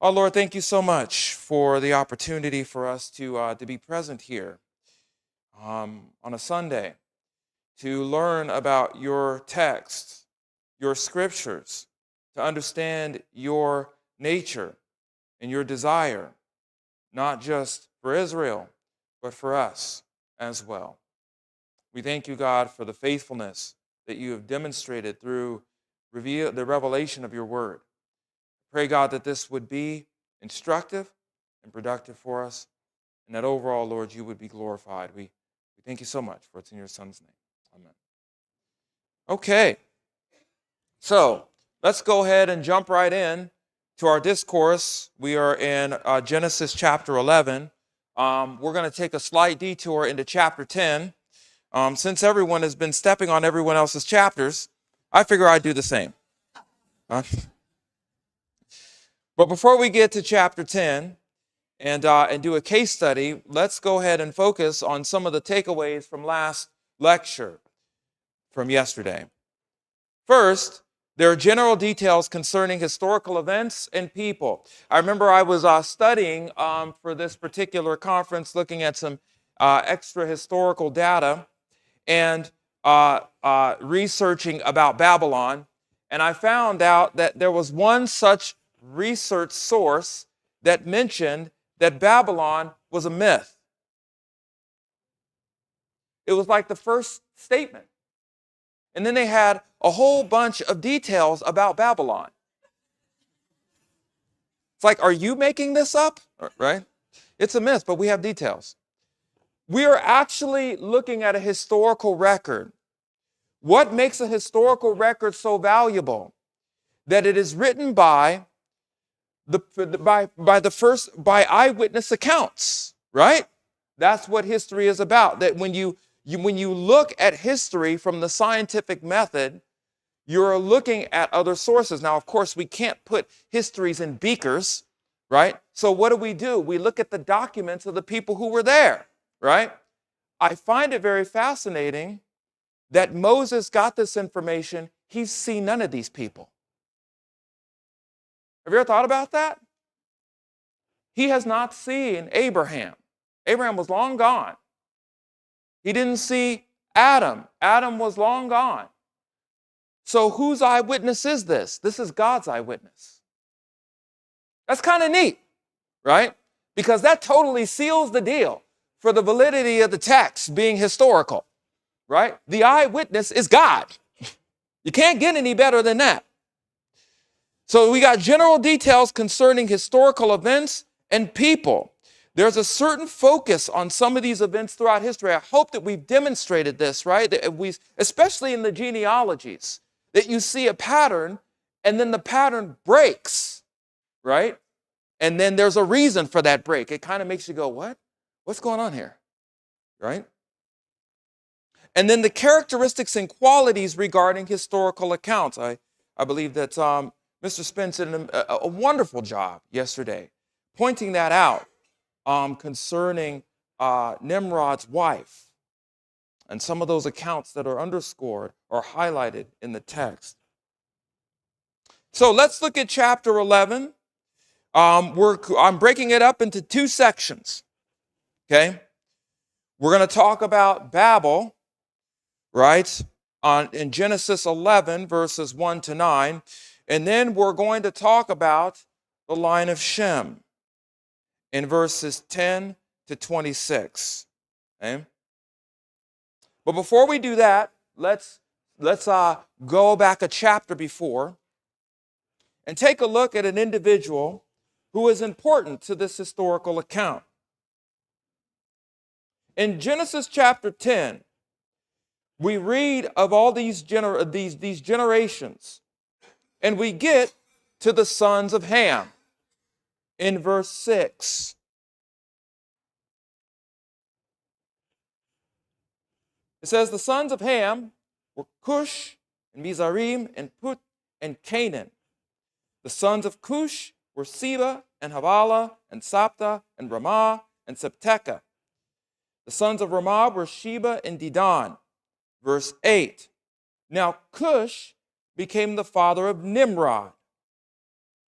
Oh, Lord, thank you so much for the opportunity for us to be present here on a Sunday to learn about your text, your scriptures, to understand your nature and your desire, not just for Israel, but for us as well. We thank you, God, for the faithfulness that you have demonstrated through the revelation of your word. Pray, God, that this would be instructive and productive for us, and that overall, Lord, you would be glorified. We thank you so much for it's in your Son's name. Amen. Okay, so let's go ahead and jump right in to our discourse. We are in Genesis chapter 11. We're going to take a slight detour into chapter 10. Since everyone has been stepping on everyone else's chapters, I figure I'd do the same. But before we get to chapter 10 and do a case study, let's go ahead and focus on some of the takeaways from last lecture from yesterday. First, there are general details concerning historical events and people. I remember I was studying for this particular conference, looking at some extra historical data and researching about Babylon, and I found out that there was one such research source that mentioned that Babylon was a myth. It was like the first statement. And then they had a whole bunch of details about Babylon. It's like, are you making this up? Right? It's a myth, but we have details. We are actually looking at a historical record. What makes a historical record so valuable? That it is written by eyewitness accounts, right? That's what history is about. That when you look at history from the scientific method, you're looking at other sources. Now, of course, we can't put histories in beakers, right? So what do? We look at the documents of the people who were there, right? I find it very fascinating that Moses got this information. He's seen none of these people. Have you ever thought about that? He has not seen Abraham. Abraham was long gone. He didn't see Adam. Adam was long gone. So whose eyewitness is this? This is God's eyewitness. That's kind of neat, right? Because that totally seals the deal for the validity of the text being historical, right? The eyewitness is God. You can't get any better than that. So we got general details concerning historical events and people. There's a certain focus on some of these events throughout history. I hope that we've demonstrated this, right? That we, especially in the genealogies, that you see a pattern and then the pattern breaks, right? And then there's a reason for that break. It kind of makes you go, what? What's going on here, right? And then the characteristics and qualities regarding historical accounts. I believe that Mr. Spence did a wonderful job yesterday pointing that out concerning Nimrod's wife and some of those accounts that are underscored or highlighted in the text. So let's look at chapter 11. I'm breaking it up into two sections, okay? We're going to talk about Babel, right, in Genesis 11, verses 1 to 9. And then we're going to talk about the line of Shem in verses 10 to 26. Okay? But before we do that, let's go back a chapter before and take a look at an individual who is important to this historical account. In Genesis chapter 10, we read of all these generations, and we get to the sons of Ham in verse 6. It says, the sons of Ham were Cush and Mizraim and Put and Canaan. The sons of Cush were Seba and Havilah and Sapta and Ramah and Septeka. The sons of Ramah were Sheba and Dedan. Verse 8. Now Cush became the father of Nimrod.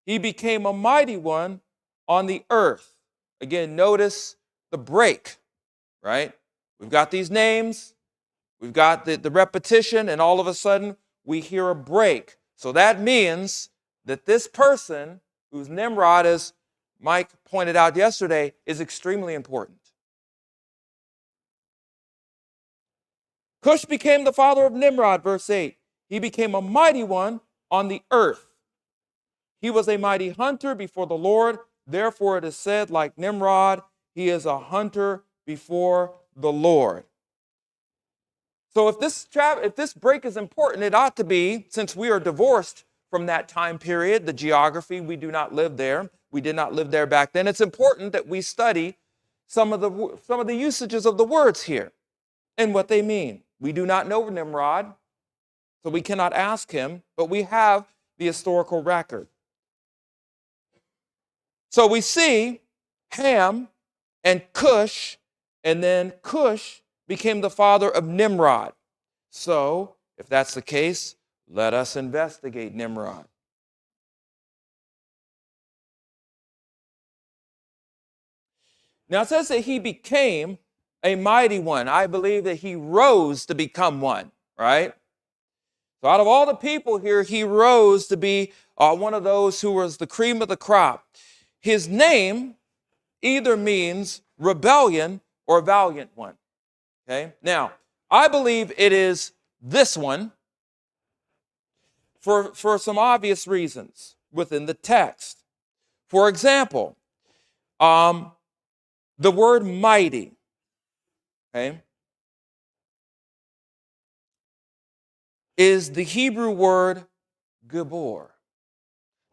He became a mighty one on the earth. Again, notice the break, right? We've got these names, we've got the repetition, and all of a sudden we hear a break. So that means that this person, who's Nimrod, as Mike pointed out yesterday, is extremely important. Cush became the father of Nimrod, verse 8. He became a mighty one on the earth. He was a mighty hunter before the Lord. Therefore it is said, like Nimrod, he is a hunter before the Lord. So if this break is important, it ought to be, since we are divorced from that time period, the geography, we do not live there. We did not live there back then. It's important that we study some of the usages of the words here and what they mean. We do not know Nimrod, so we cannot ask him, but we have the historical record. So we see Ham and Cush, and then Cush became the father of Nimrod. So, if that's the case, let us investigate Nimrod. Now it says that he became a mighty one. I believe that he rose to become one, right? So out of all the people here, he rose to be one of those who was the cream of the crop. His name either means rebellion or valiant one. Okay? Now, I believe it is this one for some obvious reasons within the text. For example, the word mighty, okay, is the Hebrew word gibor.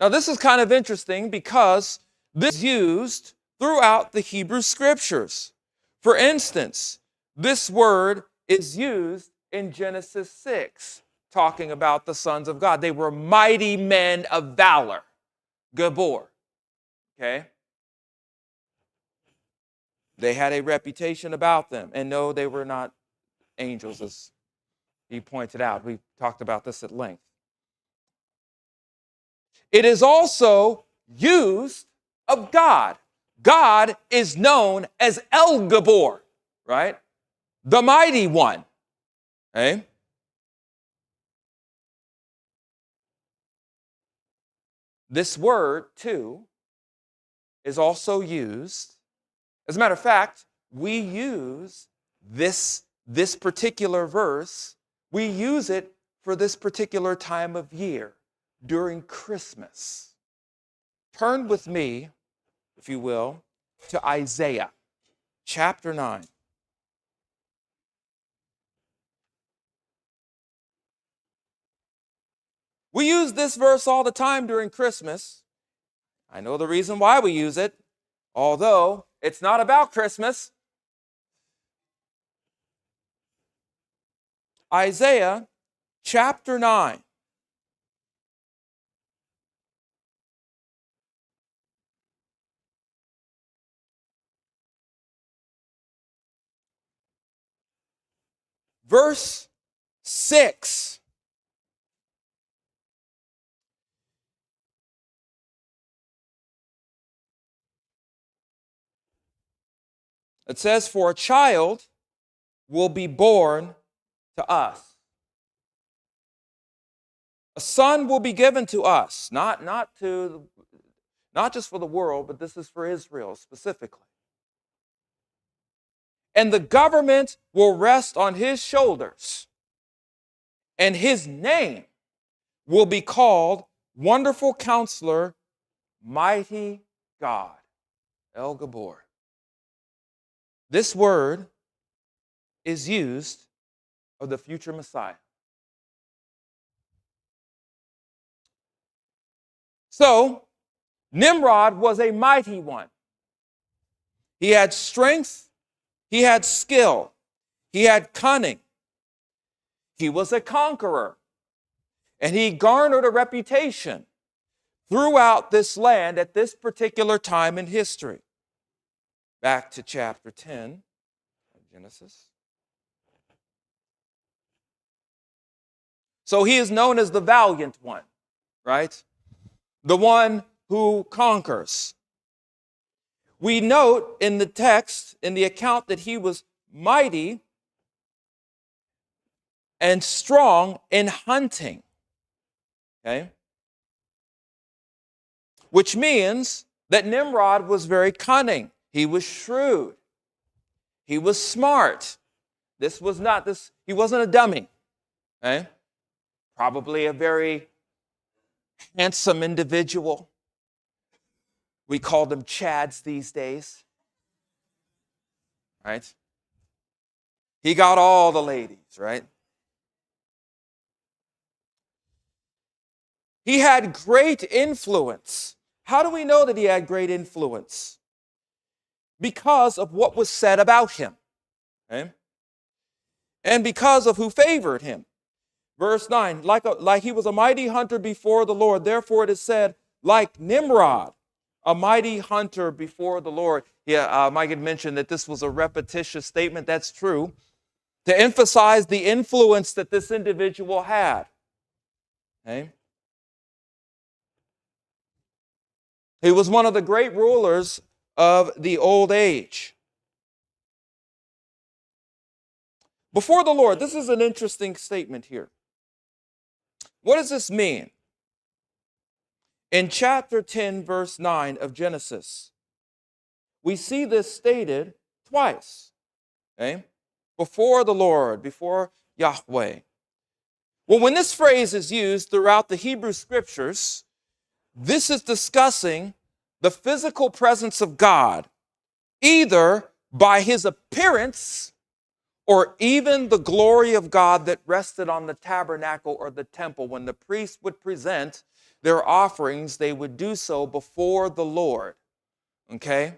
Now, this is kind of interesting because this is used throughout the Hebrew Scriptures. For instance, this word is used in Genesis 6, talking about the sons of God. They were mighty men of valor, gibor. Okay? They had a reputation about them. And no, they were not angels, as he pointed out. We talked about this at length. It is also used of God. God is known as El Gabor, right? The mighty one. Okay? This word, too, is also used. As a matter of fact, we use this particular verse, we use it for this particular time of year, during Christmas. Turn with me, if you will, to Isaiah chapter 9. We use this verse all the time during Christmas. I know the reason why we use it, although it's not about Christmas. Isaiah chapter 9. Verse 6. It says, "For a child will be born to us. A son will be given to us." Not just for the world, but this is for Israel specifically. "And the government will rest on his shoulders, and his name will be called Wonderful Counselor, Mighty God." El Gabor. This word is used of the future Messiah. So, Nimrod was a mighty one. He had strength, he had skill, he had cunning. He was a conqueror, and he garnered a reputation throughout this land at this particular time in history. Back to chapter 10 of Genesis. So he is known as the valiant one, right? The one who conquers. We note in the text, in the account, that he was mighty and strong in hunting. Okay? Which means that Nimrod was very cunning. He was shrewd. He was smart. He wasn't a dummy. Okay? Probably a very handsome individual. We call them Chads these days. Right? He got all the ladies, right? He had great influence. How do we know that he had great influence? Because of what was said about him. Okay? And because of who favored him. Verse 9, like he was a mighty hunter before the Lord. Therefore it is said, like Nimrod, a mighty hunter before the Lord. Yeah, Mike had mentioned that this was a repetitious statement. That's true. To emphasize the influence that this individual had. Okay? He was one of the great rulers of the old age. Before the Lord, this is an interesting statement here. What does this mean? In chapter 10, verse 9 of Genesis, we see this stated twice. Okay? Before the Lord, before Yahweh. Well, when this phrase is used throughout the Hebrew Scriptures, this is discussing the physical presence of God, either by his appearance or even the glory of God that rested on the tabernacle or the temple. When the priests would present their offerings, they would do so before the Lord. Okay?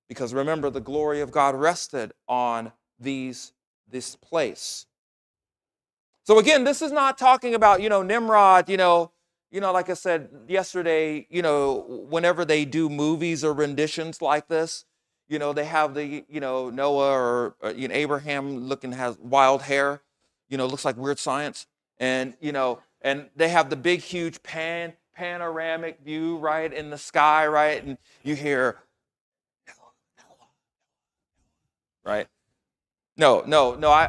Because remember, the glory of God rested on this place. So again, this is not talking about, Nimrod, like I said yesterday, whenever they do movies or renditions like this, they have the, Noah or Abraham has wild hair, looks like Weird Science. And, and they have the big, huge panoramic view, right, in the sky, right? And you hear, right? No.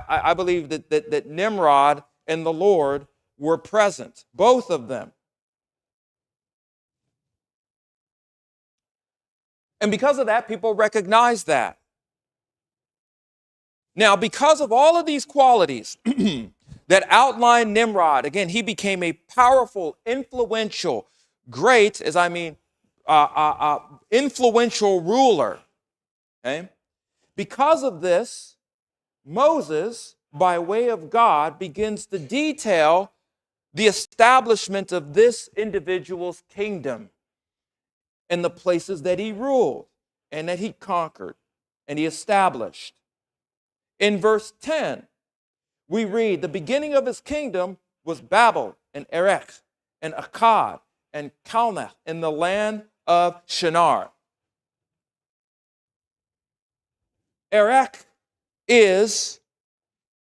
I believe that Nimrod and the Lord were present, both of them. And because of that, people recognize that. Now, because of all of these qualities that outline Nimrod, again, he became a powerful, influential, great, influential ruler. Okay? Because of this, Moses, by way of God, begins to detail the establishment of this individual's kingdom and the places that he ruled and that he conquered and he established. In verse 10, we read, the beginning of his kingdom was Babel and Erech and Akkad and Calneh in the land of Shinar. Erech is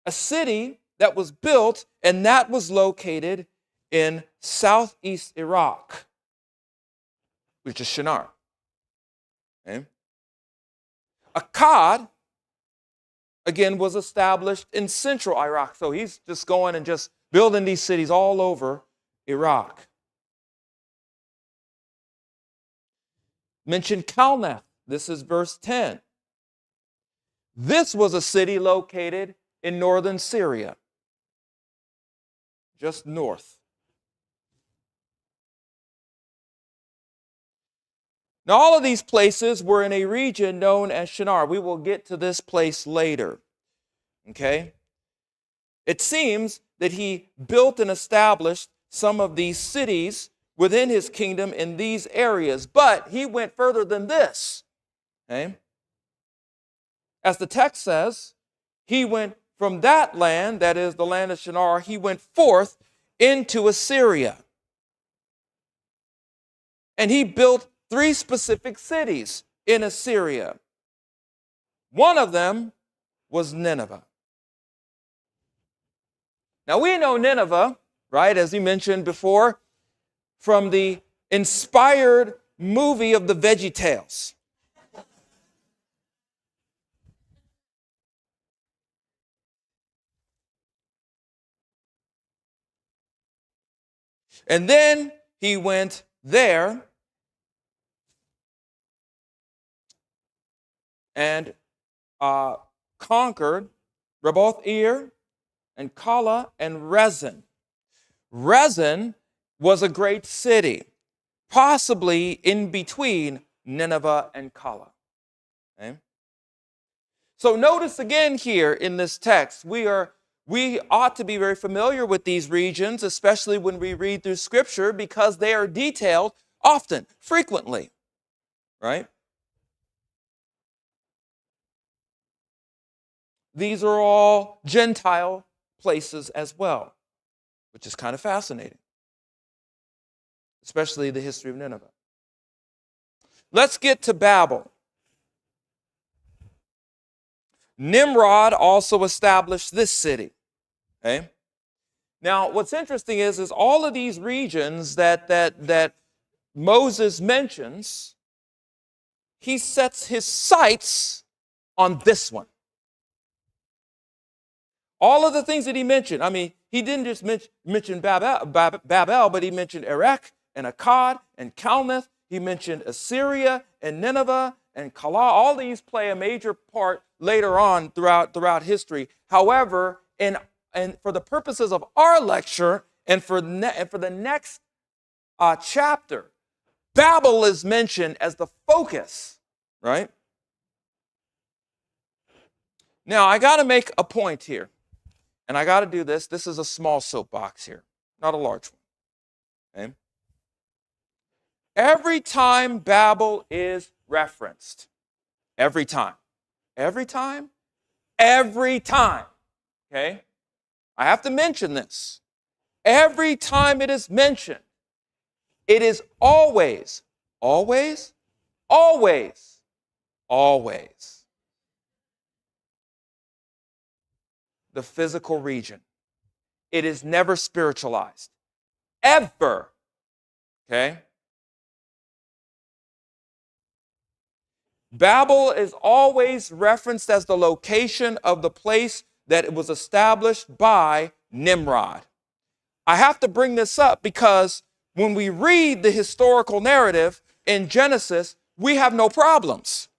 a city that was built, and that was located in southeast Iraq, which is Shinar. Okay? Akkad, again, was established in central Iraq. So he's just going and just building these cities all over Iraq. Mention Calneh. This is verse 10. This was a city located in northern Syria, just north. Now, all of these places were in a region known as Shinar. We will get to this place later. Okay? It seems that he built and established some of these cities within his kingdom in these areas, but he went further than this. Okay? As the text says, he went from that land, that is the land of Shinar, he went forth into Assyria. And he built 3 specific cities in Assyria. One of them was Nineveh. Now we know Nineveh, right, as he mentioned before, from the inspired movie of the Veggie Tales. And then he went there and conquered Raboth Ir and Kala and Rezin. Rezin was a great city, possibly in between Nineveh and Kala. Okay? So notice again here in this text, we ought to be very familiar with these regions, especially when we read through Scripture, because they are detailed often, frequently, right? These are all Gentile places as well, which is kind of fascinating, especially the history of Nineveh. Let's get to Babel. Nimrod also established this city. Okay? Now, what's interesting is all of these regions that Moses mentions, he sets his sights on this one. All of the things that he mentioned, I mean, he didn't just mention Babel, but he mentioned Erech and Akkad and Calneh. He mentioned Assyria and Nineveh and Kala. All these play a major part later on throughout history. However, and for the purposes of our lecture and for the next chapter, Babel is mentioned as the focus, right? Now, I got to make a point here. And I got to do this. This is a small soapbox here, not a large one. Okay? Every time Babel is referenced, every time, okay? I have to mention this. Every time it is mentioned, it is always the physical region. It is never spiritualized. Ever. Okay? Babel is always referenced as the location of the place that it was established by Nimrod. I have to bring this up because when we read the historical narrative in Genesis, we have no problems.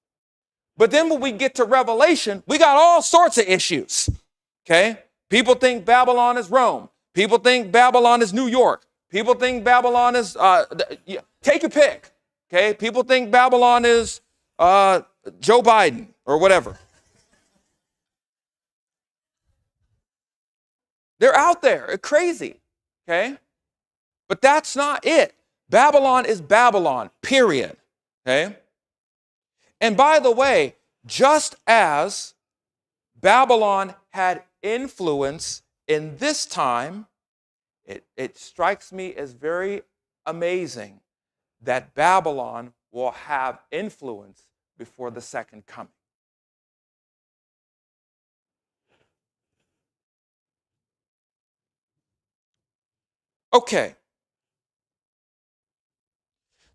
But then when we get to Revelation, we got all sorts of issues. Okay? People think Babylon is Rome. People think Babylon is New York. People think Babylon is, take your pick. Okay? People think Babylon is Joe Biden or whatever. They're out there. It's crazy. Okay? But that's not it. Babylon is Babylon, period. Okay? And by the way, just as Babylon had influence in this time, it strikes me as very amazing that Babylon will have influence before the second coming. Okay.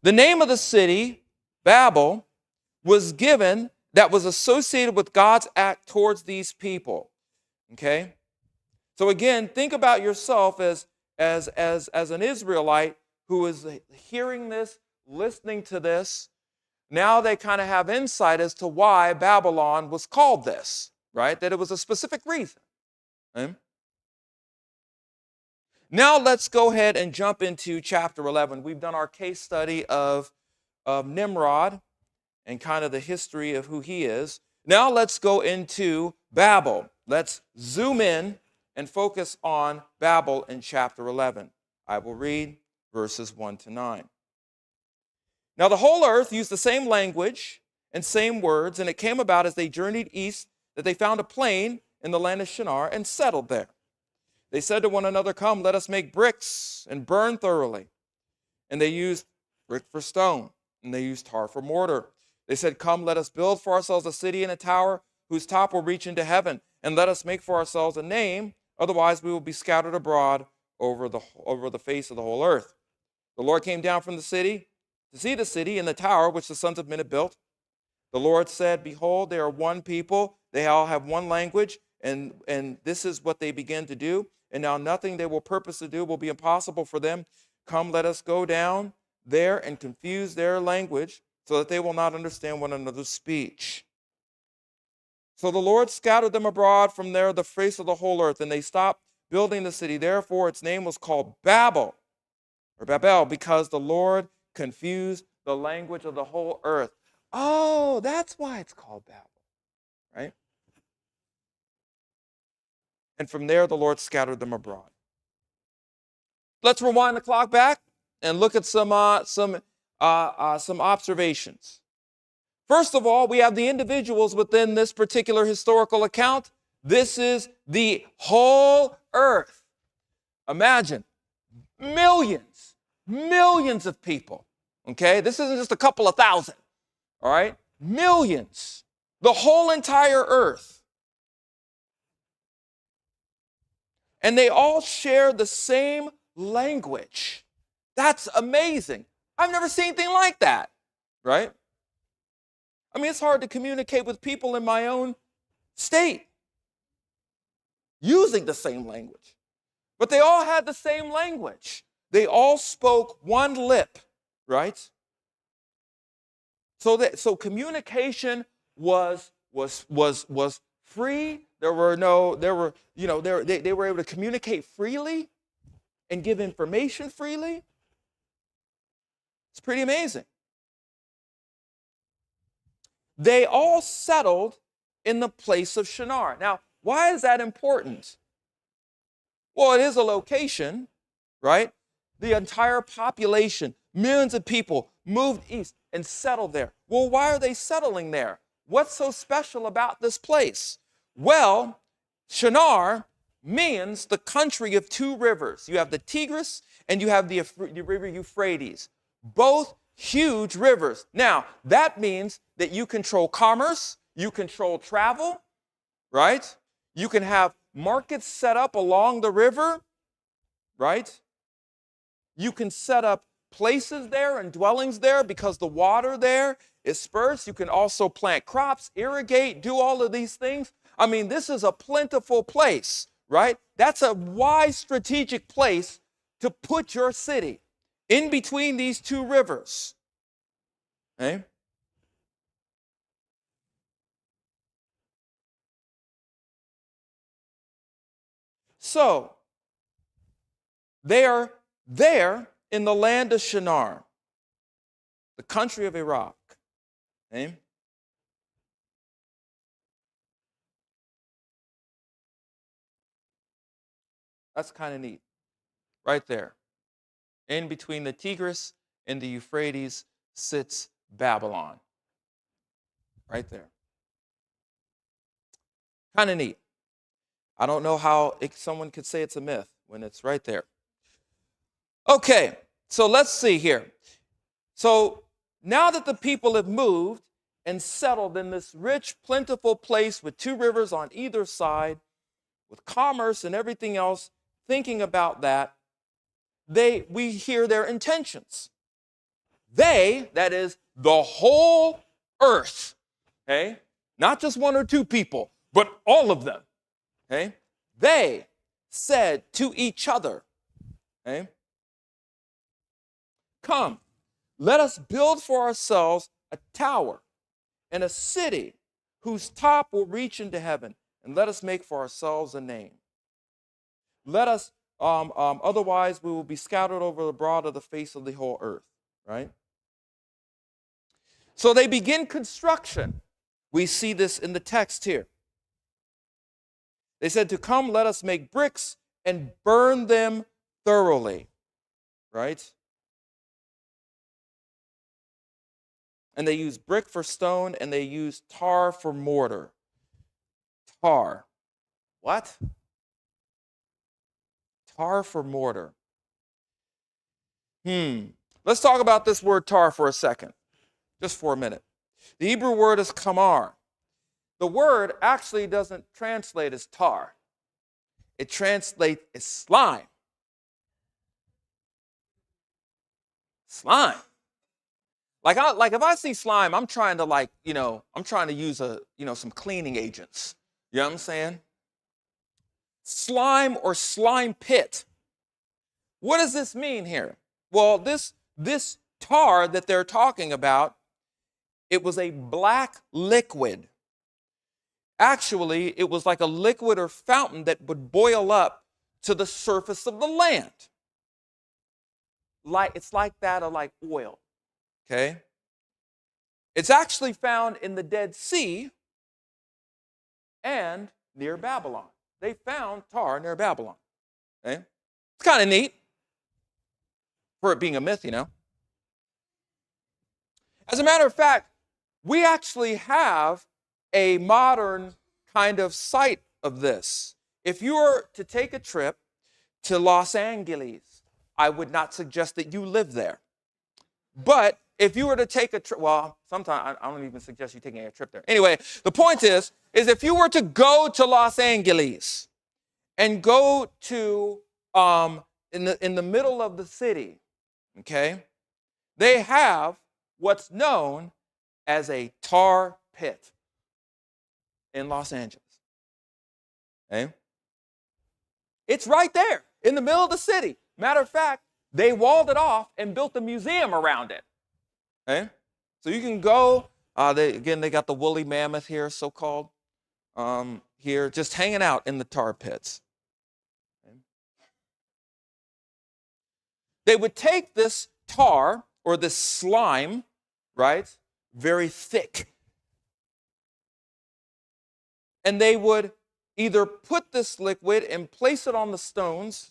The name of the city, Babel, was given that was associated with God's act towards these people. Okay? So again, think about yourself as an Israelite who is hearing this, listening to this. Now they kind of have insight as to why Babylon was called this, right? That it was a specific reason. Okay? Now let's go ahead and jump into chapter 11. We've done our case study of Nimrod and kind of the history of who he is. Now let's go into Babel. Let's zoom in and focus on Babel in chapter 11. I will read verses 1 to 9. Now the whole earth used the same language and same words, and it came about as they journeyed east that they found a plain in the land of Shinar and settled there. They said to one another, "Come, let us make bricks and burn thoroughly." And they used brick for stone, and they used tar for mortar. They said, "Come, let us build for ourselves a city and a tower whose top will reach into heaven, and let us make for ourselves a name, otherwise we will be scattered abroad over the face of the whole earth." The Lord came down from the city to see the city and the tower which the sons of men have built. The Lord said, behold, they are one people. They all have one language, and this is what they begin to do. And now nothing they will purpose to do will be impossible for them. Come, let us go down there and confuse their language so that they will not understand one another's speech. So the Lord scattered them abroad from there the face of the whole earth, and they stopped building the city. Therefore its name was called Babel, because the Lord confused the language of the whole earth. Oh, that's why it's called Babel, right? And from there the Lord scattered them abroad. Let's rewind the clock back and look at some observations. First of all, we have the individuals within this particular historical account. This is the whole earth. Imagine millions of people. Okay, this isn't just a couple of thousand. All right, millions, the whole entire earth. And they all share the same language. That's amazing. I've never seen anything like that, right? I mean, it's hard to communicate with people in my own state using the same language. But they all had the same language. They all spoke one lip, right? So communication was free. They were able to communicate freely and give information freely. It's pretty amazing. They all settled in the place of Shinar. Now, why is that important? Well, it is a location, right? The entire population, millions of people moved east and settled there. Well, why are they settling there? What's so special about this place? Well, Shinar means the country of two rivers. You have the Tigris and you have the river Euphrates, both huge rivers. Now, that means that you control commerce, you control travel, right? You can have markets set up along the river, right? You can set up places there and dwellings there because the water there is sparse. You can also plant crops, irrigate, do all of these things. I mean, this is a plentiful place, right? That's a wise strategic place to put your city in between these two rivers. Okay? So, they are there in the land of Shinar, the country of Iraq. Okay? That's kind of neat. Right there. In between the Tigris and the Euphrates sits Babylon. Right there. Kind of neat. I don't know how someone could say it's a myth when it's right there. Okay, so let's see here. So now that the people have moved and settled in this rich, plentiful place with two rivers on either side, with commerce and everything else, thinking about that, we hear their intentions. They, that is the whole earth, okay? Not just one or two people, but all of them, okay? They said to each other, okay? Come, let us build for ourselves a tower and a city whose top will reach into heaven, and let us make for ourselves a name. Let us, otherwise we will be scattered over the broad of the face of the whole earth, right? So they begin construction. We see this in the text here. They said to come, let us make bricks and burn them thoroughly, right? And they use brick for stone, and they use tar for mortar. Tar. What? Tar for mortar. Let's talk about this word tar for a second, just for a minute. The Hebrew word is kamar. The word actually doesn't translate as tar. It translates as slime. Slime. Like if I see slime, I'm trying to I'm trying to use some cleaning agents. You know what I'm saying? Slime or slime pit. What does this mean here? Well, this tar that they're talking about, it was a black liquid. Actually, it was like a liquid or fountain that would boil up to the surface of the land. It's like that of like oil. Okay? It's actually found in the Dead Sea and near Babylon. They found tar near Babylon. Okay? It's kind of neat for it being a myth, As a matter of fact, we actually have a modern kind of site of this. If you were to take a trip to Los Angeles, I would not suggest that you live there. But if you were to take a trip, well, sometimes I don't even suggest you taking a trip there. Anyway, the point is if you were to go to Los Angeles and go to in the middle of the city, okay, they have what's known as a tar pit in Los Angeles. Okay? It's right there in the middle of the city. Matter of fact, they walled it off and built a museum around it. Okay? So you can go. They got the woolly mammoth here, so-called, here, just hanging out in the tar pits. Okay? They would take this tar or this slime, right, very thick, and they would either put this liquid and place it on the stones,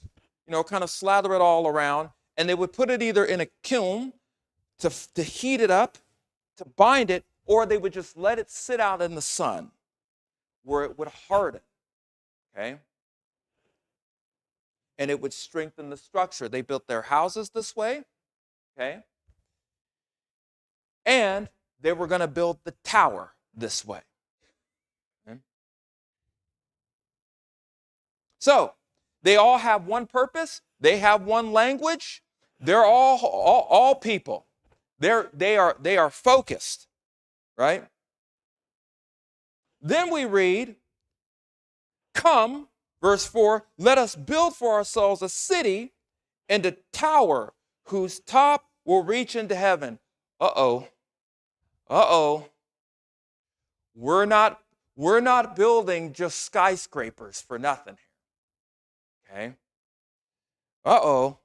kind of slather it all around, and they would put it either in a kiln to heat it up, to bind it, or they would just let it sit out in the sun where it would harden, okay? And it would strengthen the structure. They built their houses this way, okay? And they were going to build the tower this way. Okay? So, they all have one purpose. They have one language. They're all people. They are focused, right? Then we read, come, verse 4, let us build for ourselves a city and a tower whose top will reach into heaven. Uh-oh. We're not building just skyscrapers for nothing here. Okay? Uh-oh.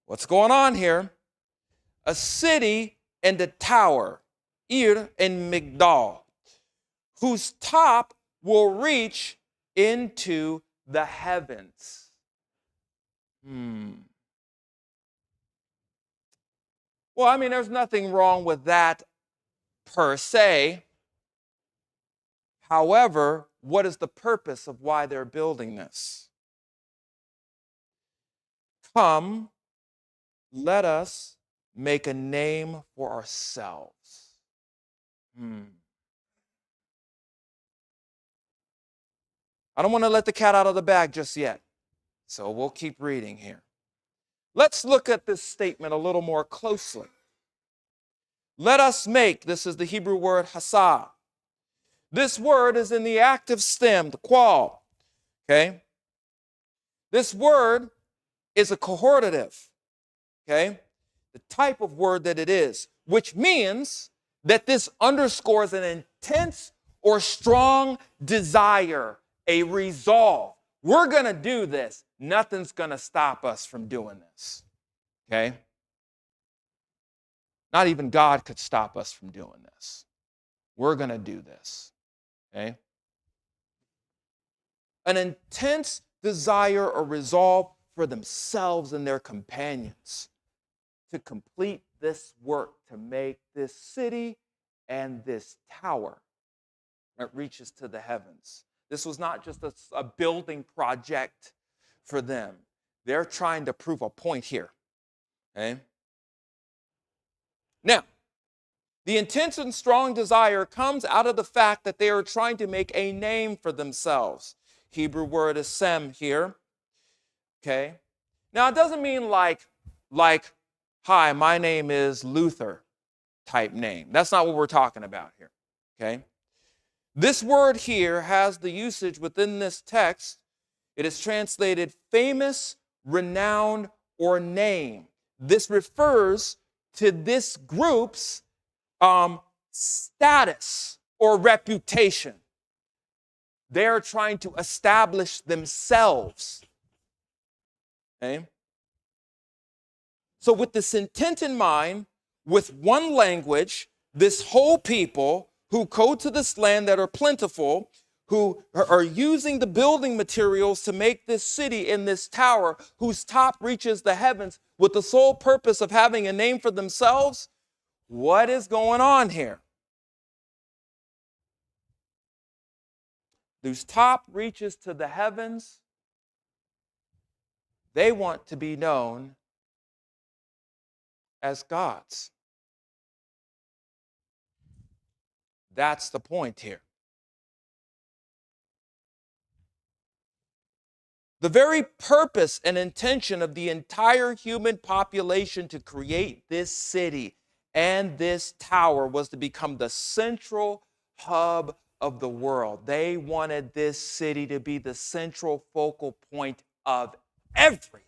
What's going on here? A city and a tower, Ir and Migdal, whose top will reach into the heavens. Well, I mean, there's nothing wrong with that per se. However, what is the purpose of why they're building this? Come, let us make a name for ourselves. I don't want to let the cat out of the bag just yet, so we'll keep reading here. Let's look at this statement a little more closely. Let us make, this is the Hebrew word hasa. This word is in the active stem, the qual. Okay? This word is a cohortative. Okay? The type of word that it is, which means that this underscores an intense or strong desire, a resolve. We're going to do this. Nothing's going to stop us from doing this. Okay? Not even God could stop us from doing this. We're going to do this. Okay? An intense desire or resolve for themselves and their companions to complete this work, to make this city and this tower that reaches to the heavens. This was not just a building project for them. They're trying to prove a point here. Okay? Now, the intense and strong desire comes out of the fact that they are trying to make a name for themselves. Hebrew word is sem here. Okay? Now, it doesn't mean like, hi, my name is Luther. type name. That's not what we're talking about here. Okay? This word here has the usage within this text. It is translated famous, renowned, or name. This refers to this group's status or reputation. They're trying to establish themselves. Okay? So with this intent in mind, with one language, this whole people who go to this land that are plentiful, who are using the building materials to make this city in this tower, whose top reaches the heavens, with the sole purpose of having a name for themselves, what is going on here? Whose top reaches to the heavens, they want to be known as gods. That's the point here. The very purpose and intention of the entire human population to create this city and this tower was to become the central hub of the world. They wanted this city to be the central focal point of everything.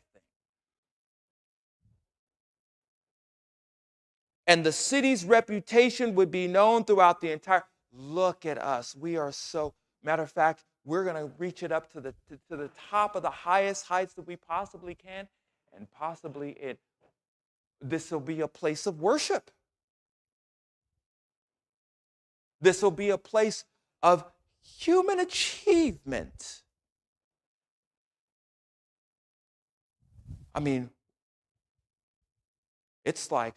And the city's reputation would be known throughout the entire. Look at us. We are so, matter of fact, we're going to reach it up to the top of the highest heights that we possibly can. And possibly this will be a place of worship. This will be a place of human achievement. I mean, it's like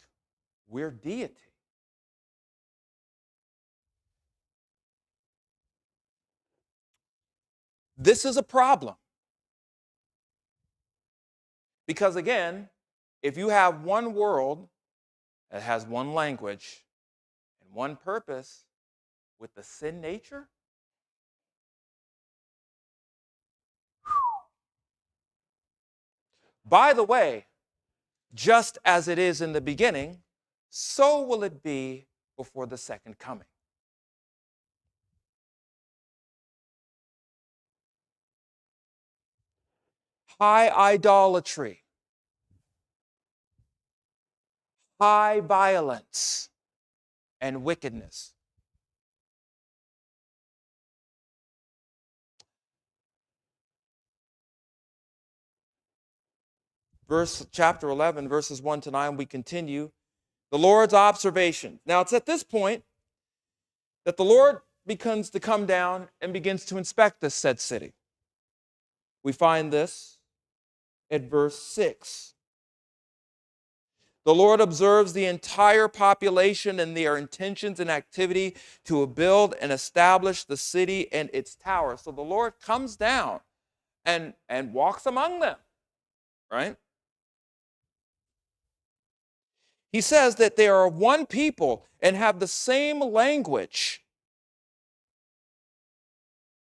we're deity. This is a problem. Because again, if you have one world that has one language and one purpose with the sin nature, by the way, just as it is in the beginning, so will it be before the second coming. High idolatry, high violence, and wickedness. Chapter 11, verses 1 to 9, we continue. The Lord's observation. Now, it's at this point that the Lord begins to come down and begins to inspect this said city. We find this at verse 6. The Lord observes the entire population and their intentions and activity to build and establish the city and its tower. So the Lord comes down and walks among them, right? He says that they are one people and have the same language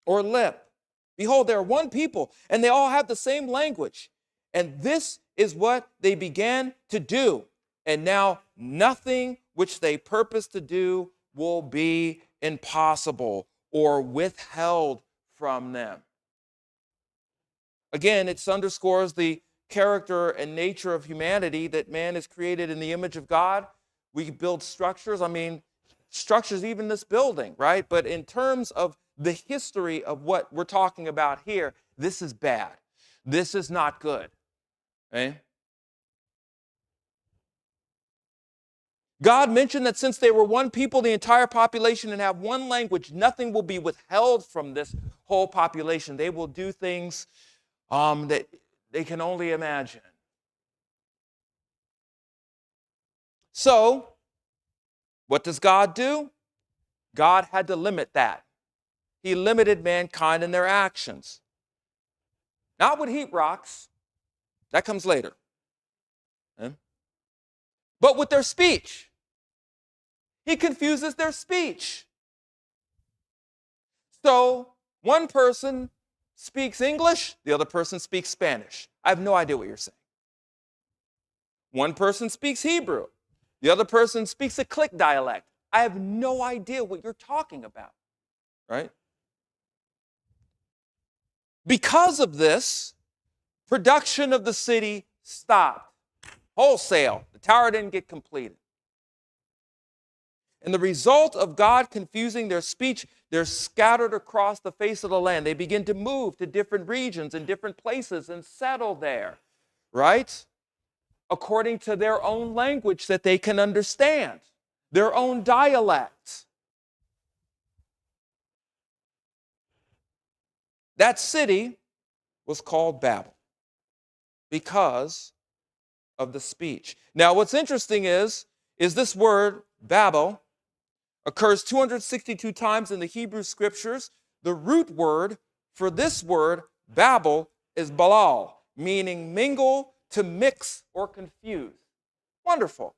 or lip. Behold, they are one people and they all have the same language. And this is what they began to do. And now nothing which they purpose to do will be impossible or withheld from them. Again, it underscores the character and nature of humanity, that man is created in the image of God. We build structures. I mean, structures, even this building, right? But in terms of the history of what we're talking about here, this is bad. This is not good. Okay? God mentioned that since they were one people, the entire population, and have one language, nothing will be withheld from this whole population. They will do things that they can only imagine. So, what does God do? God had to limit that. He limited mankind in their actions. Not with heat rocks. That comes later. But with their speech. He confuses their speech. So, one person speaks English, the other person speaks Spanish. I have no idea what you're saying. One person speaks Hebrew, The other person speaks a click dialect. I have no idea what you're talking about, right? Because of this, production of the city stopped wholesale. The tower didn't get completed. And the result of God confusing their speech, they're scattered across the face of the land. They begin to move to different regions and different places and settle there, right? According to their own language that they can understand, their own dialect. That city was called Babel because of the speech. Now, what's interesting is this word, Babel, occurs 262 times in the Hebrew scriptures. The root word for this word, Babel, is balal, meaning mingle, to mix, or confuse. Wonderful.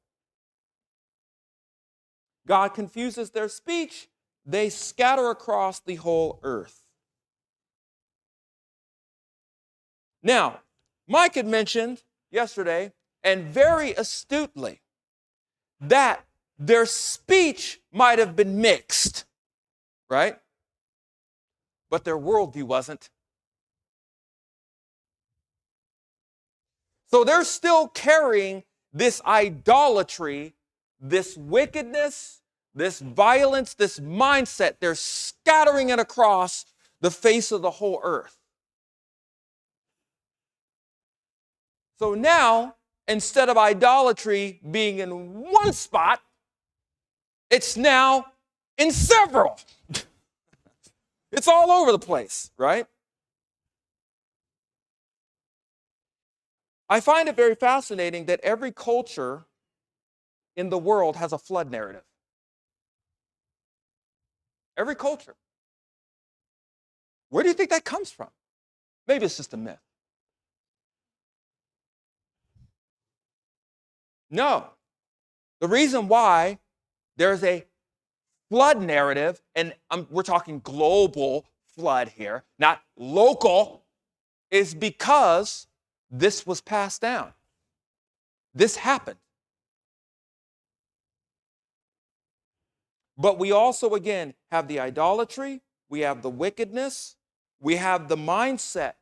God confuses their speech. They scatter across the whole earth. Now, Mike had mentioned yesterday, and very astutely, that their speech might have been mixed, right? But their worldview wasn't. So they're still carrying this idolatry, this wickedness, this violence, this mindset. They're scattering it across the face of the whole earth. So now, instead of idolatry being in one spot, it's now in several. It's all over the place, right? I find it very fascinating that every culture in the world has a flood narrative. Every culture. Where do you think that comes from? Maybe it's just a myth. No. The reason why there's a flood narrative, and we're talking global flood here, not local, is because this was passed down. This happened. But we also, again, have the idolatry, we have the wickedness, we have the mindset,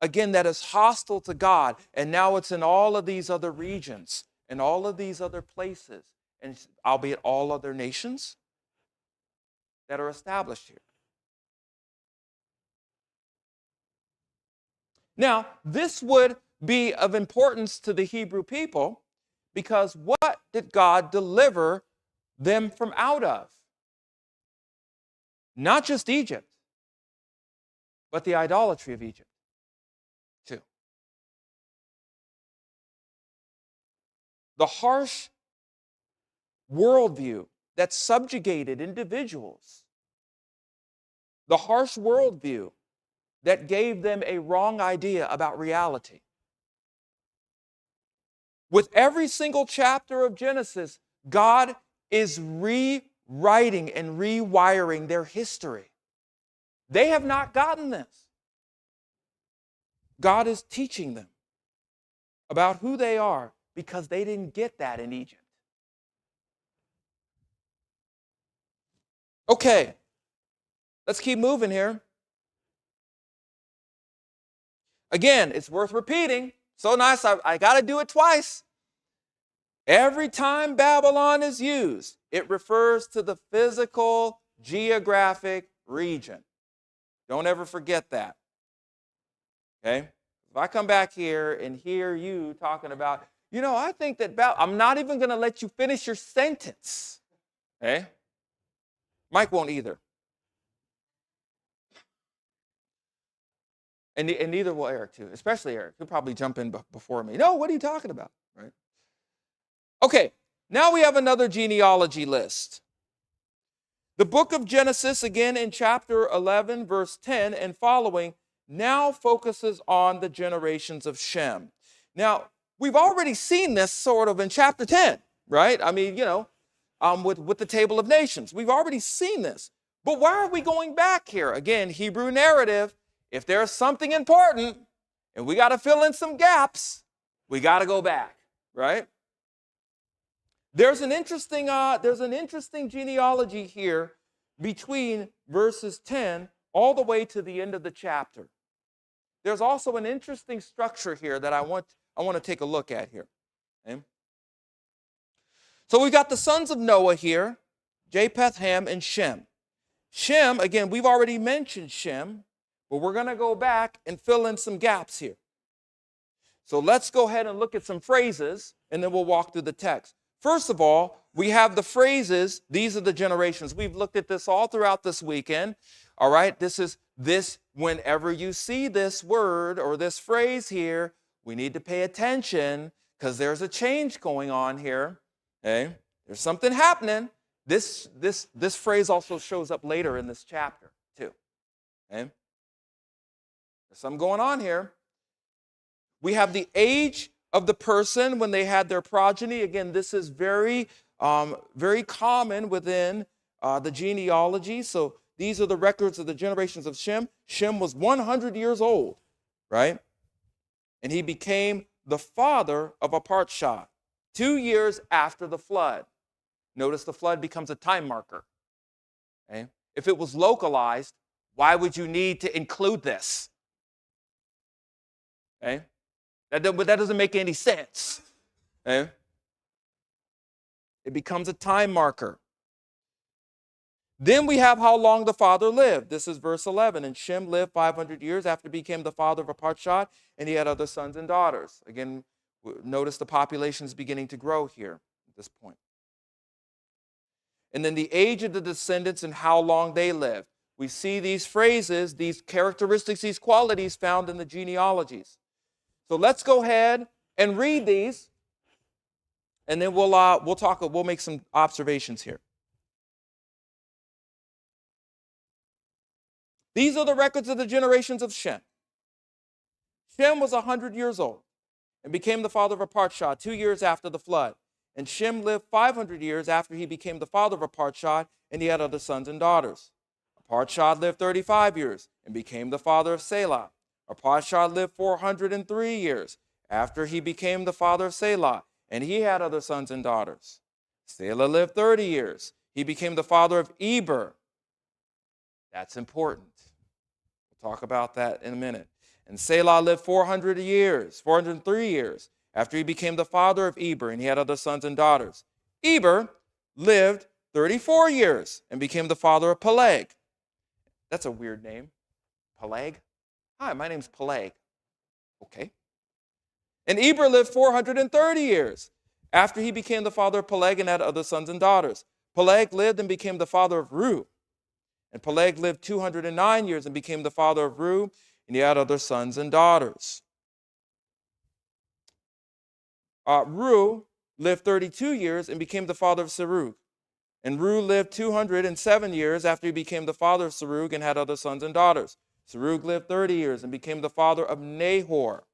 again, that is hostile to God, and now it's in all of these other regions, and all of these other places, and albeit all other nations that are established here. Now, this would be of importance to the Hebrew people because what did God deliver them from out of? Not just Egypt, but the idolatry of Egypt too. The harsh worldview that subjugated individuals. The harsh worldview that gave them a wrong idea about reality. With every single chapter of Genesis, God is rewriting and rewiring their history. They have not gotten this. God is teaching them about who they are because they didn't get that in Egypt. Okay, let's keep moving here. Again, it's worth repeating. So nice, I got to do it twice. Every time Babylon is used, it refers to the physical, geographic region. Don't ever forget that. Okay? If I come back here and hear you talking about, I think that I'm not even going to let you finish your sentence. Okay? Mike won't either. And neither will Eric, too. Especially Eric. He'll probably jump in before me. No, what are you talking about? Right? Okay, now we have another genealogy list. The book of Genesis, again in chapter 11, verse 10 and following, now focuses on the generations of Shem. Now, we've already seen this sort of in chapter 10, right? I mean, with the table of nations. We've already seen this. But why are we going back here? Again, Hebrew narrative. If there's something important and we got to fill in some gaps, we got to go back, right? There's an interesting genealogy here between verses 10 all the way to the end of the chapter. There's also an interesting structure here that I want to take a look at here. Okay? So we've got the sons of Noah here, Japheth, Ham, and Shem. Shem, again, we've already mentioned Shem, but we're going to go back and fill in some gaps here. So let's go ahead and look at some phrases, and then we'll walk through the text. First of all, we have the phrases, these are the generations. We've looked at this all throughout this weekend. All right, whenever you see this word or this phrase here, we need to pay attention because there's a change going on here. Okay? There's something happening. This phrase also shows up later in this chapter, too. Okay? There's something going on here. We have the age of the person when they had their progeny. Again, this is very common within the genealogy. So these are the records of the generations of Shem. Shem was 100 years old, right? And he became the father of Arpachshad 2 years after the flood. Notice the flood becomes a time marker. Okay? If it was localized, why would you need to include this? Okay? That doesn't make any sense. Okay? It becomes a time marker. Then we have how long the father lived. This is verse 11. And Shem lived 500 years after he became the father of Arpachshad, and he had other sons and daughters. Again, notice the population is beginning to grow here at this point. And then the age of the descendants and how long they lived. We see these phrases, these characteristics, these qualities found in the genealogies. So let's go ahead and read these, and then we'll make some observations here. These are the records of the generations of Shem. Shem was 100 years old and became the father of Arpachshad 2 years after the flood. And Shem lived 500 years after he became the father of Arpachshad, and he had other sons and daughters. Arpachshad lived 35 years and became the father of Selah. Arpachshad lived 403 years after he became the father of Selah, and he had other sons and daughters. Selah lived 30 years. He became the father of Eber. That's important. We'll talk about that in a minute. And Selah lived 403 years after he became the father of Eber, and he had other sons and daughters. Eber lived 34 years and became the father of Peleg. That's a weird name. Peleg? Hi, my name's Peleg. Okay. And Eber lived 430 years after he became the father of Peleg and had other sons and daughters. Peleg lived and became the father of Reu. And Peleg lived 209 years and became the father of Reu, and he had other sons and daughters. Reu lived 32 years and became the father of Serug. And Reu lived 207 years after he became the father of Serug and had other sons and daughters. Serug lived 30 years and became the father of Nahor.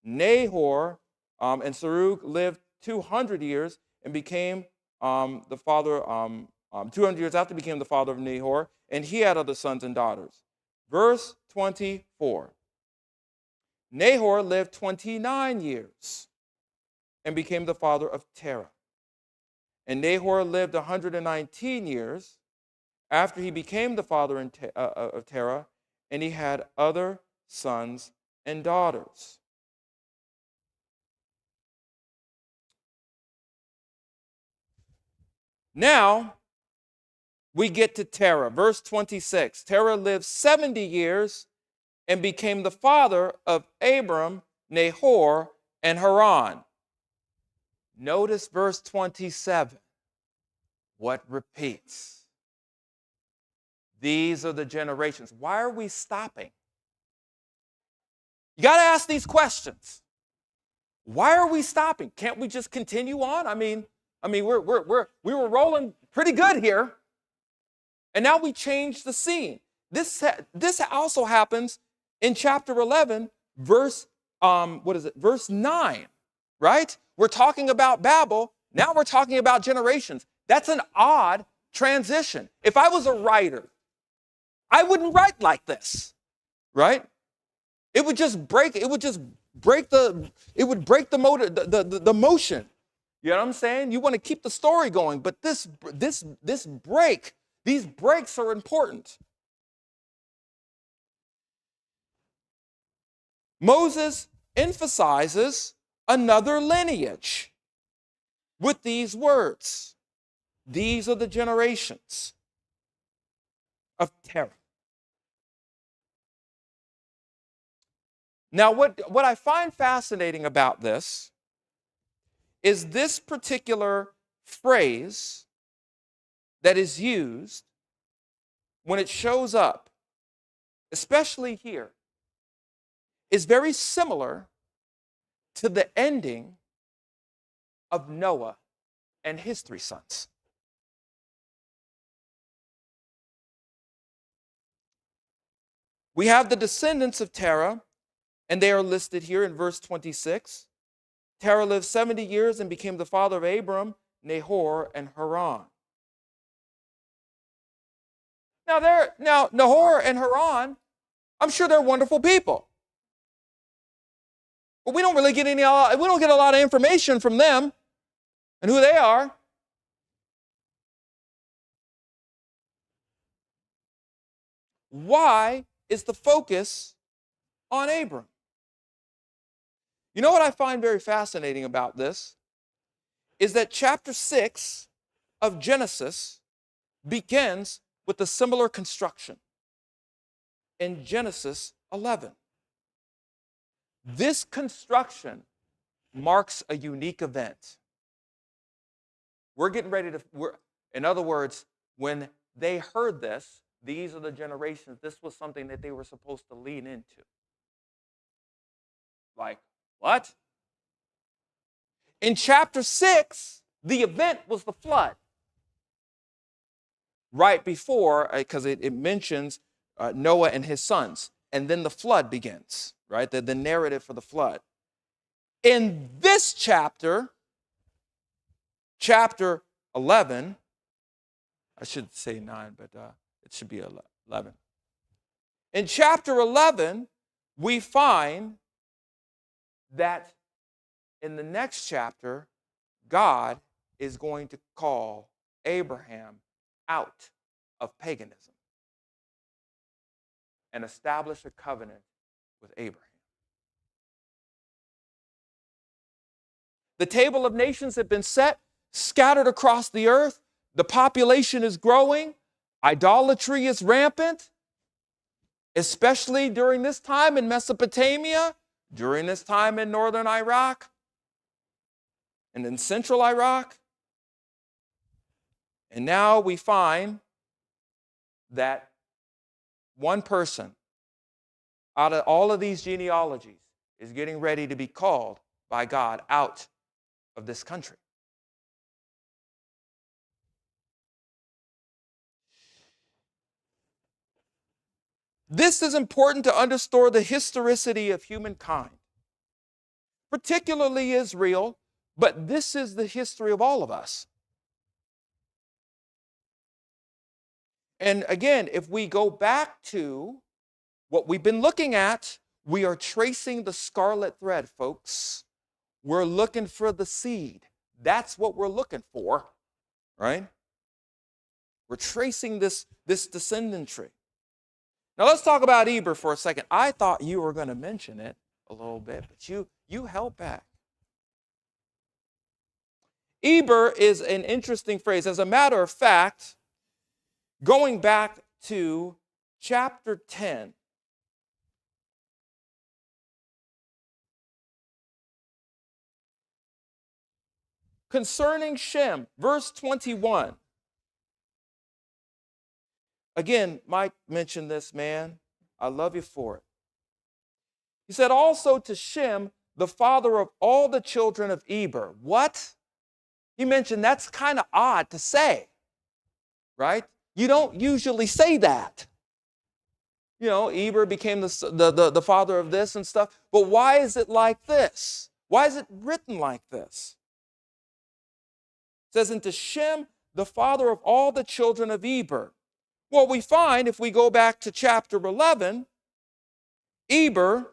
Nahor and Serug lived 200 years and became the father, 200 years after he became the father of Nahor, and he had other sons and daughters. Verse 24. Nahor lived 29 years and became the father of Terah. And Nahor lived 119 years after he became the father of Terah, and he had other sons and daughters. Now, we get to Terah, verse 26. Terah lived 70 years and became the father of Abram, Nahor, and Haran. Notice verse 27. What repeats? These are the generations. Why are we stopping? You got to ask these questions. Why are we stopping? Can't we just continue on? I mean, we were rolling pretty good here, and now we changed the scene. This also happens in chapter 11, verse 9, right? We're talking about Babel. Now we're talking about generations. That's an odd transition. If I was a writer, I wouldn't write like this, right? It would break the motion. You know what I'm saying? You want to keep the story going, but these breaks are important. Moses emphasizes another lineage with these words. These are the generations of Terah. Now, what I find fascinating about this is this particular phrase that is used when it shows up, especially here, is very similar to the ending of Noah and his 3 sons. We have the descendants of Terah, and they are listed here in verse 26. Terah lived 70 years and became the father of Abram, Nahor, and Haran. Now Nahor and Haran, I'm sure they're wonderful people. But we don't get a lot of information from them and who they are. Why is the focus on Abram? You know what I find very fascinating about this is that chapter 6 of Genesis begins with a similar construction in Genesis 11. This construction marks a unique event. We're getting ready to, in other words, when they heard this, these are the generations, this was something that they were supposed to lean into. Like, what? In chapter 6, the event was the flood. Right before, because it mentions Noah and his sons, and then the flood begins, right? The narrative for the flood. In this chapter 11, I should say 9, but it should be 11. In chapter 11, we find that in the next chapter, God is going to call Abraham out of paganism and establish a covenant with Abraham. The table of nations had been set, scattered across the earth. The population is growing. Idolatry is rampant, especially during this time in Mesopotamia, during this time in northern Iraq, and in central Iraq. And now we find that one person out of all of these genealogies is getting ready to be called by God out of this country. This is important to understand the historicity of humankind, particularly Israel, but this is the history of all of us. And again, if we go back to what we've been looking at, we are tracing the scarlet thread, folks. We're looking for the seed. That's what we're looking for, right? We're tracing this descendant tree. Now let's talk about Eber for a second. I thought you were going to mention it a little bit, but you held back. Eber is an interesting phrase. As a matter of fact, going back to chapter 10, concerning Shem, verse 21. Again, Mike mentioned this, man. I love you for it. He said, also to Shem, the father of all the children of Eber. What? He mentioned that's kind of odd to say, right? You don't usually say that. You know, Eber became the father of this and stuff. But why is it like this? Why is it written like this? It says, and to Shem, the father of all the children of Eber. Well, we find, if we go back to chapter 11, Eber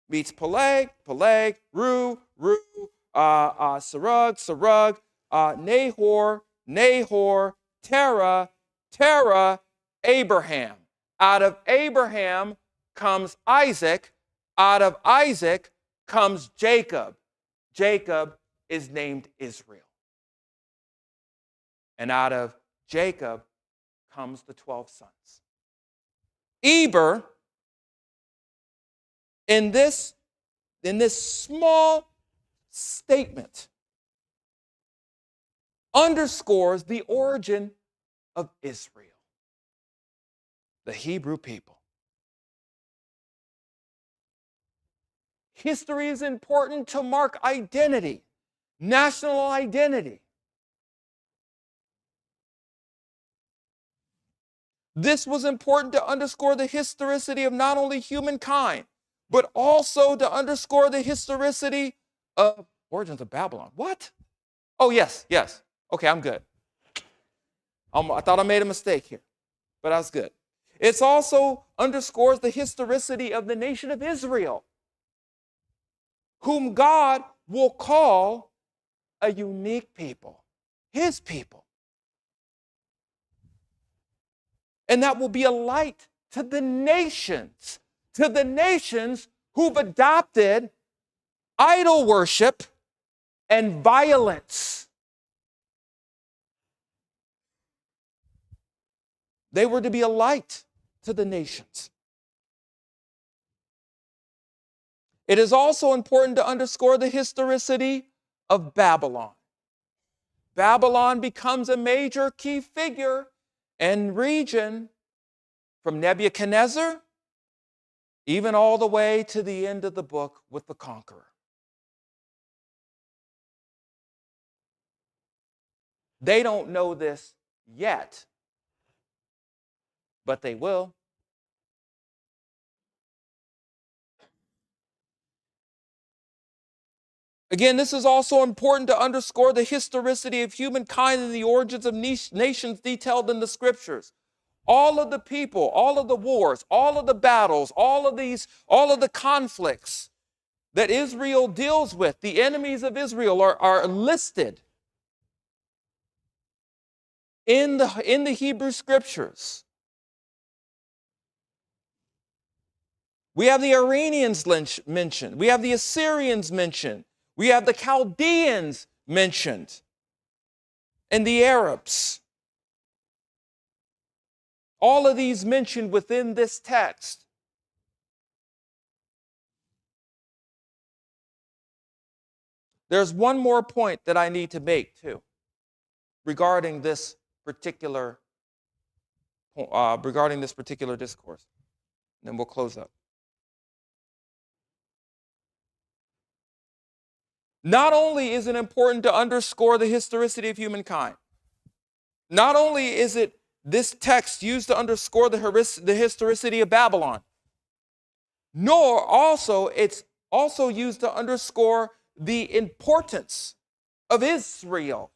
meets Peleg, Ru, Serug, Nahor, Terah, Abraham. Out of Abraham comes Isaac. Out of Isaac comes Jacob. Jacob is named Israel. And out of Jacob comes the 12 sons. Eber, in this small statement, underscores the origin of Israel, the Hebrew people. History is important to mark identity, national identity. This was important to underscore the historicity of not only humankind, but also to underscore the historicity of origins of Babylon. What? Oh, yes. Okay, I'm good. I thought I made a mistake here, but I was good. It also underscores the historicity of the nation of Israel, whom God will call a unique people, his people. And that will be a light to the nations who've adopted idol worship and violence. They were to be a light to the nations. It is also important to underscore the historicity of Babylon. Babylon becomes a major key figure and region from Nebuchadnezzar even all the way to the end of the book with the conqueror. They don't know this yet, but they will. Again, this is also important to underscore the historicity of humankind and the origins of nations detailed in the scriptures. All of the people, all of the wars, all of the battles, all of the conflicts that Israel deals with, the enemies of Israel are listed in the Hebrew scriptures. We have the Iranians mentioned. We have the Assyrians mentioned. We have the Chaldeans mentioned. And the Arabs. All of these mentioned within this text. There's one more point that I need to make too regarding this particular discourse. And then we'll close up. Not only is it important to underscore the historicity of humankind, not only is it this text used to underscore the historicity of Babylon, nor also it's also used to underscore the importance of Israel.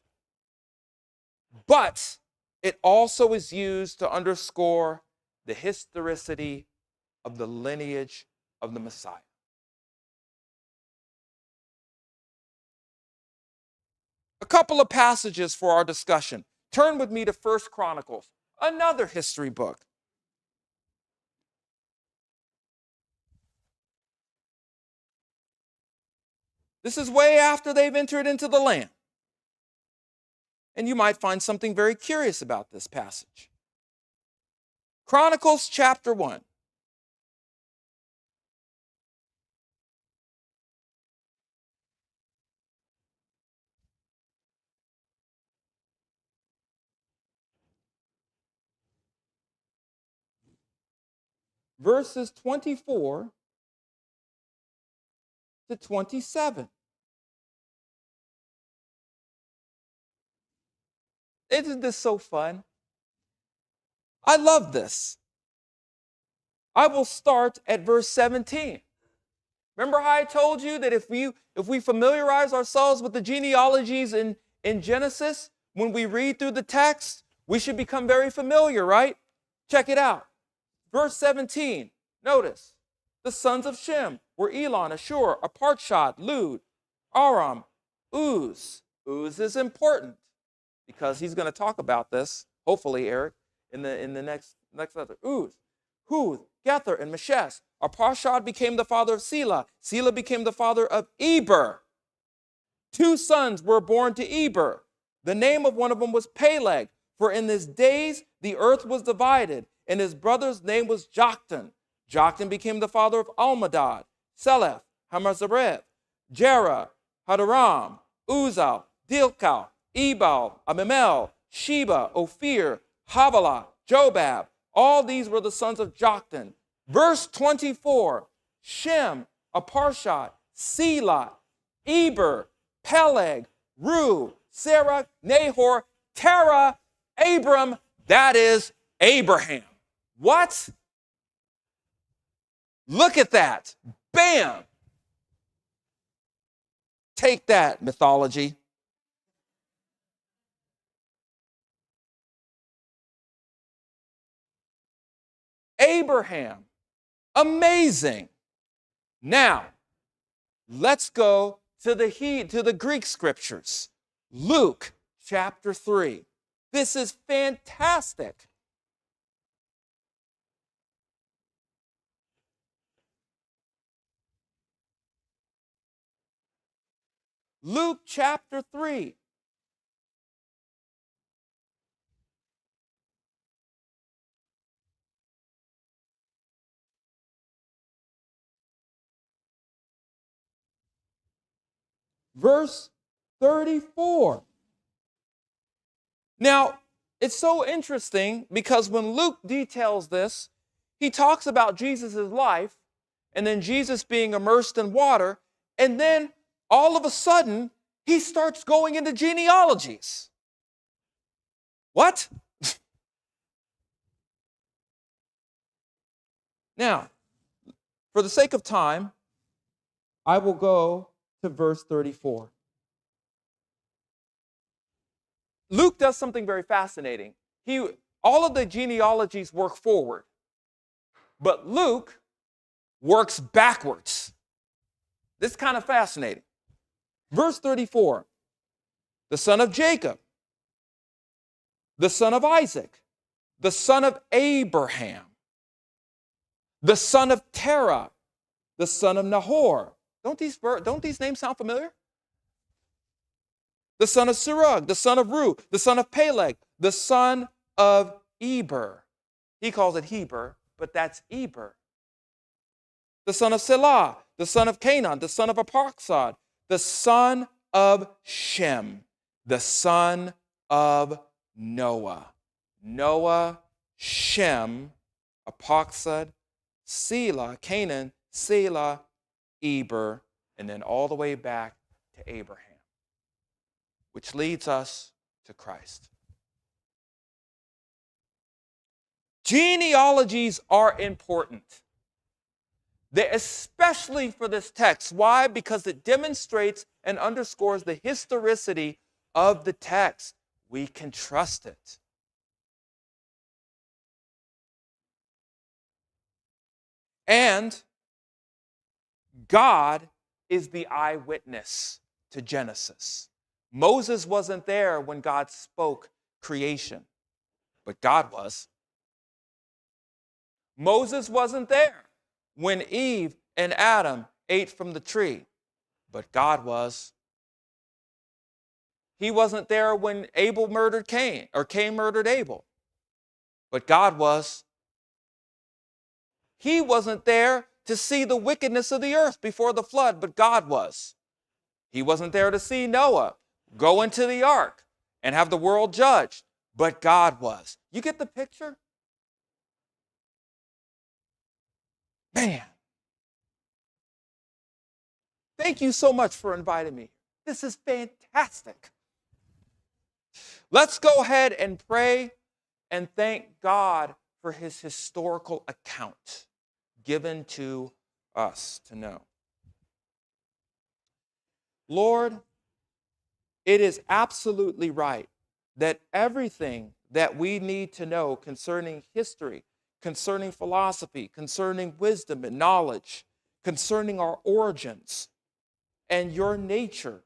But it also is used to underscore the historicity of the lineage of the Messiah. A couple of passages for our discussion. Turn with me to 1 Chronicles, another history book. This is way after they've entered into the land. And you might find something very curious about this passage. Chronicles chapter 1. Verses 24 to 27. Isn't this so fun? I love this. I will start at verse 17. Remember how I told you that if we familiarize ourselves with the genealogies in Genesis, when we read through the text, we should become very familiar, right? Check it out. Verse 17, notice, the sons of Shem were Elon, Ashur, Aparchad, Lud, Aram, Uz. Uz is important because he's going to talk about this, hopefully, Eric, in the next letter. Uz, Huth, Gether, and Meshes. Arpachshad became the father of Selah. Selah became the father of Eber. 2 sons were born to Eber. The name of one of them was Peleg, for in his days the earth was divided, and his brother's name was Joktan. Joktan became the father of Almadad, Seleph, Hamazareth, Jerah, Hadaram, Uzal, Dilkal, Ebal, Amimel, Sheba, Ophir, Havilah, Jobab. All these were the sons of Joktan. Verse 24, Shem, Arpachshad, Selah, Eber, Peleg, Ru, Serach, Nahor, Terah, Abram, that is Abraham. What? Look at that. Bam. Take that, mythology. Abraham. Amazing. Now, let's go to the Greek scriptures. Luke chapter 3. This is fantastic. Luke chapter 3. Verse 34. Now, it's so interesting because when Luke details this, he talks about Jesus' life and then Jesus being immersed in water, and then all of a sudden, he starts going into genealogies. What? Now, for the sake of time, I will go to verse 34. Luke does something very fascinating. All of the genealogies work forward, but Luke works backwards. This is kind of fascinating. Verse 34, the son of Jacob, the son of Isaac, the son of Abraham, the son of Terah, the son of Nahor. Don't these names sound familiar? The son of Serug, the son of Ru, the son of Peleg, the son of Eber. He calls it Heber, but that's Eber. The son of Selah, the son of Canaan, the son of Arpachshad, the son of Shem, the son of Noah. Noah, Shem, Arpachshad, Selah, Canaan, Selah, Eber, and then all the way back to Abraham, which leads us to Christ. Genealogies are important. Especially for this text. Why? Because it demonstrates and underscores the historicity of the text. We can trust it. And God is the eyewitness to Genesis. Moses wasn't there when God spoke creation, but God was. Moses wasn't there when Eve and Adam ate from the tree, but God was. He wasn't there when Abel murdered Cain, or Cain murdered Abel, but God was. He wasn't there to see the wickedness of the earth before the flood, but God was. He wasn't there to see Noah go into the ark and have the world judged, but God was. You get the picture? Man. Thank you so much for inviting me. This is fantastic. Let's go ahead and pray and thank God for his historical account given to us to know. Lord, it is absolutely right that everything that we need to know concerning history, concerning philosophy, concerning wisdom and knowledge, concerning our origins and your nature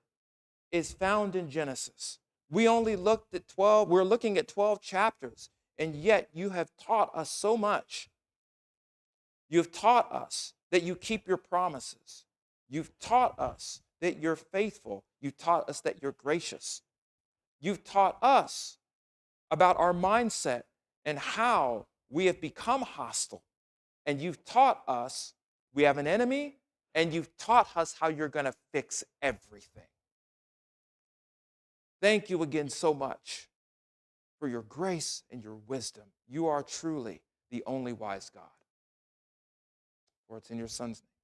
is found in Genesis. We only looked at 12, we're looking at 12 chapters, and yet you have taught us so much. You've taught us that you keep your promises. You've taught us that you're faithful. You've taught us that you're gracious. You've taught us about our mindset and how we have become hostile. And you've taught us we have an enemy, and you've taught us how you're going to fix everything. Thank you again so much for your grace and your wisdom. You are truly the only wise God. For it's in your Son's name.